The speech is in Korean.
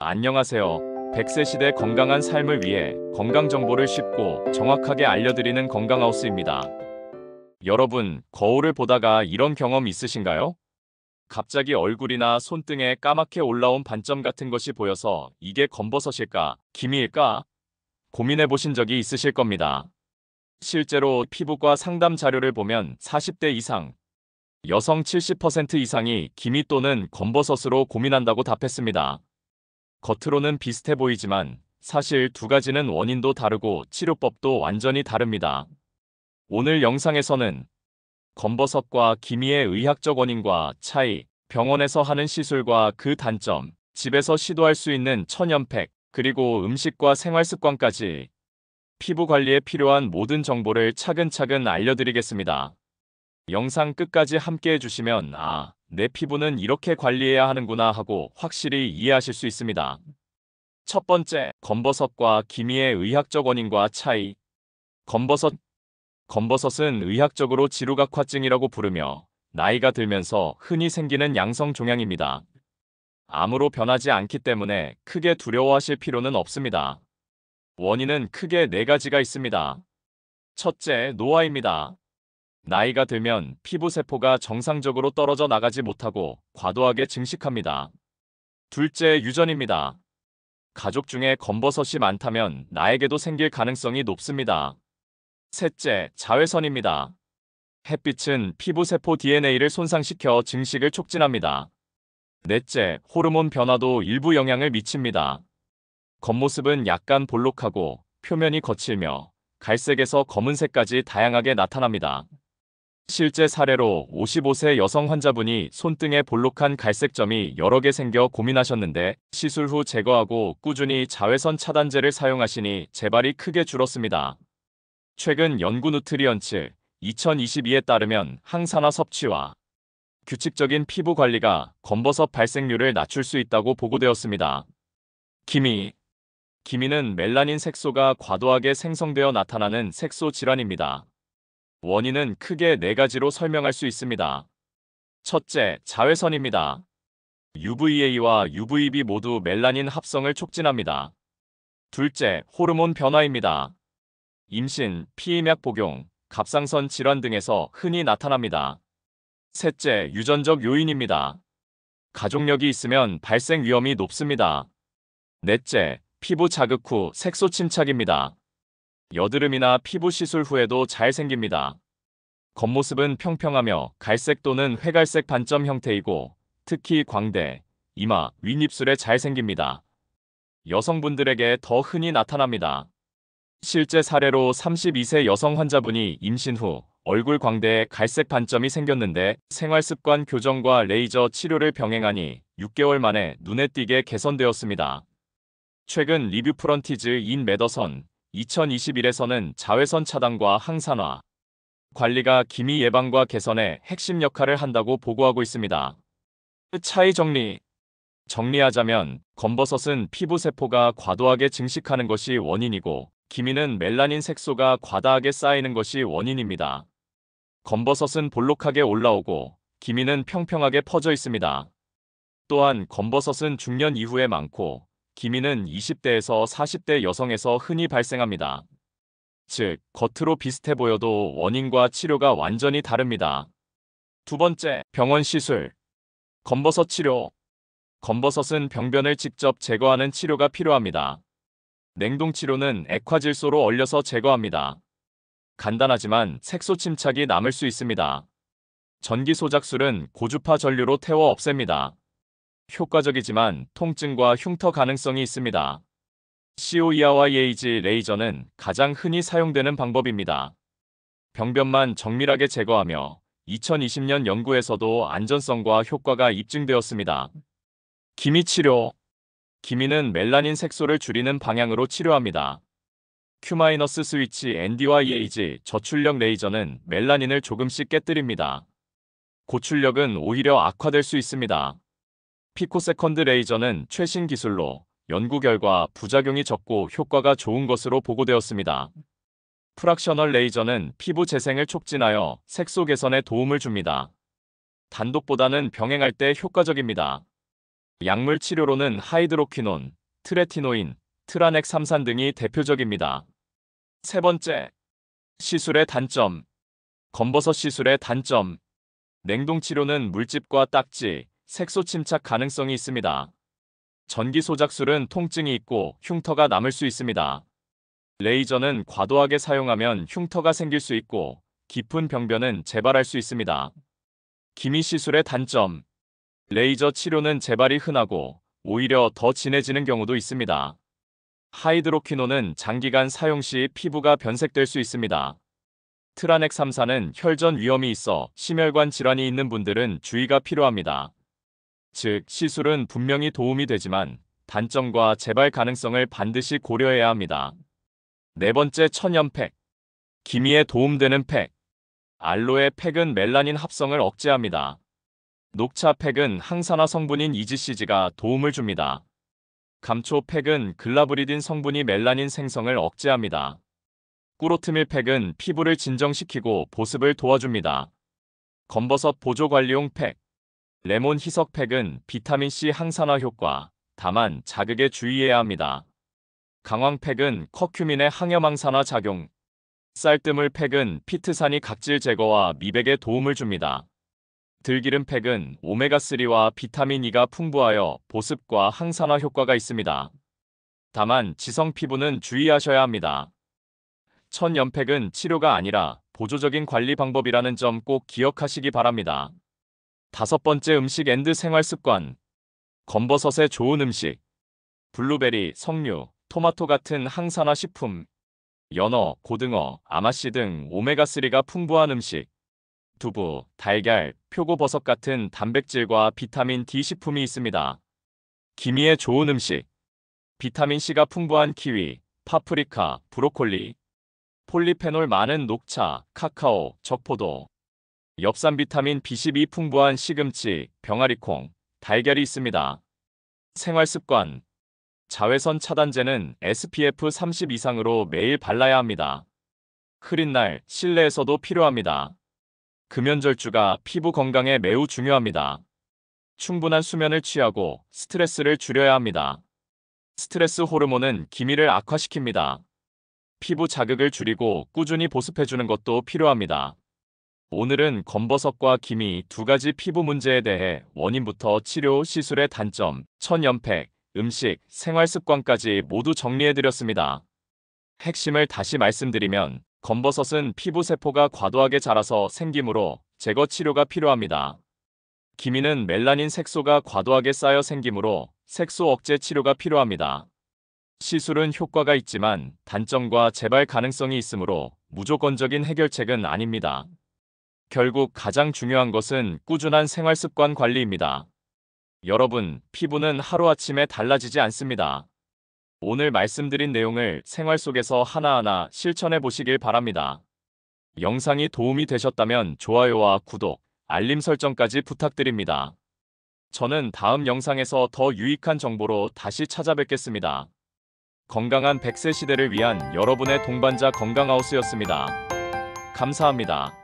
안녕하세요. 100세 시대 건강한 삶을 위해 건강 정보를 쉽고 정확하게 알려드리는 건강하우스입니다. 여러분, 거울을 보다가 이런 경험 있으신가요? 갑자기 얼굴이나 손등에 까맣게 올라온 반점 같은 것이 보여서 이게 검버섯일까, 기미일까? 고민해 보신 적이 있으실 겁니다. 실제로 피부과 상담 자료를 보면 40대 이상, 여성 70% 이상이 기미 또는 검버섯으로 고민한다고 답했습니다. 겉으로는 비슷해 보이지만 사실 두 가지는 원인도 다르고 치료법도 완전히 다릅니다. 오늘 영상에서는 검버섯과 기미의 의학적 원인과 차이, 병원에서 하는 시술과 그 단점, 집에서 시도할 수 있는 천연팩, 그리고 음식과 생활 습관까지 피부 관리에 필요한 모든 정보를 차근차근 알려드리겠습니다. 영상 끝까지 함께 해주시면 내 피부는 이렇게 관리해야 하는구나 하고 확실히 이해하실 수 있습니다. 첫 번째, 검버섯과 기미의 의학적 원인과 차이. 검버섯. 검버섯은 의학적으로 지루각화증이라고 부르며 나이가 들면서 흔히 생기는 양성 종양입니다. 암으로 변하지 않기 때문에 크게 두려워하실 필요는 없습니다. 원인은 크게 네 가지가 있습니다. 첫째, 노화입니다. 나이가 들면 피부 세포가 정상적으로 떨어져 나가지 못하고 과도하게 증식합니다. 둘째, 유전입니다. 가족 중에 검버섯이 많다면 나에게도 생길 가능성이 높습니다. 셋째, 자외선입니다. 햇빛은 피부세포 DNA를 손상시켜 증식을 촉진합니다. 넷째, 호르몬 변화도 일부 영향을 미칩니다. 겉모습은 약간 볼록하고 표면이 거칠며 갈색에서 검은색까지 다양하게 나타납니다. 실제 사례로 55세 여성 환자분이 손등에 볼록한 갈색점이 여러 개 생겨 고민하셨는데 시술 후 제거하고 꾸준히 자외선 차단제를 사용하시니 재발이 크게 줄었습니다. 최근 연구 누트리언츠 2022에 따르면 항산화 섭취와 규칙적인 피부 관리가 검버섯 발생률을 낮출 수 있다고 보고되었습니다. 기미. 기미는 멜라닌 색소가 과도하게 생성되어 나타나는 색소 질환입니다. 원인은 크게 네 가지로 설명할 수 있습니다. 첫째, 자외선입니다. UVA와 UVB 모두 멜라닌 합성을 촉진합니다. 둘째, 호르몬 변화입니다. 임신, 피임약 복용, 갑상선 질환 등에서 흔히 나타납니다. 셋째, 유전적 요인입니다. 가족력이 있으면 발생 위험이 높습니다. 넷째, 피부 자극 후 색소 침착입니다. 여드름이나 피부 시술 후에도 잘 생깁니다. 겉모습은 평평하며 갈색 또는 회갈색 반점 형태이고 특히 광대, 이마, 윗입술에 잘 생깁니다. 여성분들에게 더 흔히 나타납니다. 실제 사례로 32세 여성 환자분이 임신 후 얼굴 광대에 갈색 반점이 생겼는데 생활습관 교정과 레이저 치료를 병행하니 6개월 만에 눈에 띄게 개선되었습니다. 최근 리뷰 프런티즈 인 메더선 2021에서는 자외선 차단과 항산화 관리가 기미 예방과 개선에 핵심 역할을 한다고 보고하고 있습니다. 차이 정리하자면 검버섯은 피부 세포가 과도하게 증식하는 것이 원인이고 기미는 멜라닌 색소가 과다하게 쌓이는 것이 원인입니다. 검버섯은 볼록하게 올라오고 기미는 평평하게 퍼져 있습니다. 또한 검버섯은 중년 이후에 많고 기미는 20대에서 40대 여성에서 흔히 발생합니다. 즉, 겉으로 비슷해 보여도 원인과 치료가 완전히 다릅니다. 두 번째, 병원 시술. 검버섯 치료. 검버섯은 병변을 직접 제거하는 치료가 필요합니다. 냉동 치료는 액화질소로 얼려서 제거합니다. 간단하지만 색소 침착이 남을 수 있습니다. 전기 소작술은 고주파 전류로 태워 없앱니다. 효과적이지만 통증과 흉터 가능성이 있습니다. COERYAG 레이저는 가장 흔히 사용되는 방법입니다. 병변만 정밀하게 제거하며 2020년 연구에서도 안전성과 효과가 입증되었습니다. 기미 치료. 기미는 멜라닌 색소를 줄이는 방향으로 치료합니다. Q-스위치 NDYAG 저출력 레이저는 멜라닌을 조금씩 깨뜨립니다. 고출력은 오히려 악화될 수 있습니다. 피코세컨드 레이저는 최신 기술로 연구 결과 부작용이 적고 효과가 좋은 것으로 보고되었습니다. 프락셔널 레이저는 피부 재생을 촉진하여 색소 개선에 도움을 줍니다. 단독보다는 병행할 때 효과적입니다. 약물 치료로는 하이드로퀴논, 트레티노인, 트라넥삼산 등이 대표적입니다. 세 번째, 시술의 단점. 검버섯 시술의 단점. 냉동 치료는 물집과 딱지, 색소 침착 가능성이 있습니다. 전기 소작술은 통증이 있고 흉터가 남을 수 있습니다. 레이저는 과도하게 사용하면 흉터가 생길 수 있고 깊은 병변은 재발할 수 있습니다. 기미 시술의 단점. 레이저 치료는 재발이 흔하고 오히려 더 진해지는 경우도 있습니다. 하이드로퀴논은 장기간 사용 시 피부가 변색될 수 있습니다. 트라넥삼산은 혈전 위험이 있어 심혈관 질환이 있는 분들은 주의가 필요합니다. 즉, 시술은 분명히 도움이 되지만 단점과 재발 가능성을 반드시 고려해야 합니다. 네 번째, 천연팩. 기미에 도움되는 팩. 알로에 팩은 멜라닌 합성을 억제합니다. 녹차 팩은 항산화 성분인 EGCG가 도움을 줍니다. 감초 팩은 글라브리딘 성분이 멜라닌 생성을 억제합니다. 꾸로트밀 팩은 피부를 진정시키고 보습을 도와줍니다. 검버섯 보조관리용 팩. 레몬 희석 팩은 비타민C 항산화 효과, 다만 자극에 주의해야 합니다. 강황 팩은 커큐민의 항염항산화 작용. 쌀뜨물 팩은 피트산이 각질 제거와 미백에 도움을 줍니다. 들기름 팩은 오메가3와 비타민 E가 풍부하여 보습과 항산화 효과가 있습니다. 다만 지성 피부는 주의하셔야 합니다. 천연팩은 치료가 아니라 보조적인 관리 방법이라는 점 꼭 기억하시기 바랍니다. 다섯 번째, 음식 앤드 생활습관. 검버섯의 좋은 음식. 블루베리, 석류, 토마토 같은 항산화 식품, 연어, 고등어, 아마씨 등 오메가3가 풍부한 음식, 두부, 달걀, 표고버섯 같은 단백질과 비타민 D 식품이 있습니다. 기미에 좋은 음식. 비타민C가 풍부한 키위, 파프리카, 브로콜리, 폴리페놀 많은 녹차, 카카오, 적포도, 엽산 비타민 B12 풍부한 시금치, 병아리콩, 달걀이 있습니다. 생활습관. 자외선 차단제는 SPF 30 이상으로 매일 발라야 합니다. 흐린 날, 실내에서도 필요합니다. 금연절주가 피부 건강에 매우 중요합니다. 충분한 수면을 취하고 스트레스를 줄여야 합니다. 스트레스 호르몬은 기미를 악화시킵니다. 피부 자극을 줄이고 꾸준히 보습해주는 것도 필요합니다. 오늘은 검버섯과 기미 두 가지 피부 문제에 대해 원인부터 치료, 시술의 단점, 천연팩, 음식, 생활습관까지 모두 정리해드렸습니다. 핵심을 다시 말씀드리면 검버섯은 피부 세포가 과도하게 자라서 생기므로 제거 치료가 필요합니다. 기미는 멜라닌 색소가 과도하게 쌓여 생기므로 색소 억제 치료가 필요합니다. 시술은 효과가 있지만 단점과 재발 가능성이 있으므로 무조건적인 해결책은 아닙니다. 결국 가장 중요한 것은 꾸준한 생활습관 관리입니다. 여러분, 피부는 하루아침에 달라지지 않습니다. 오늘 말씀드린 내용을 생활 속에서 하나하나 실천해 보시길 바랍니다. 영상이 도움이 되셨다면 좋아요와 구독, 알림 설정까지 부탁드립니다. 저는 다음 영상에서 더 유익한 정보로 다시 찾아뵙겠습니다. 건강한 100세 시대를 위한 여러분의 동반자 건강하우스였습니다. 감사합니다.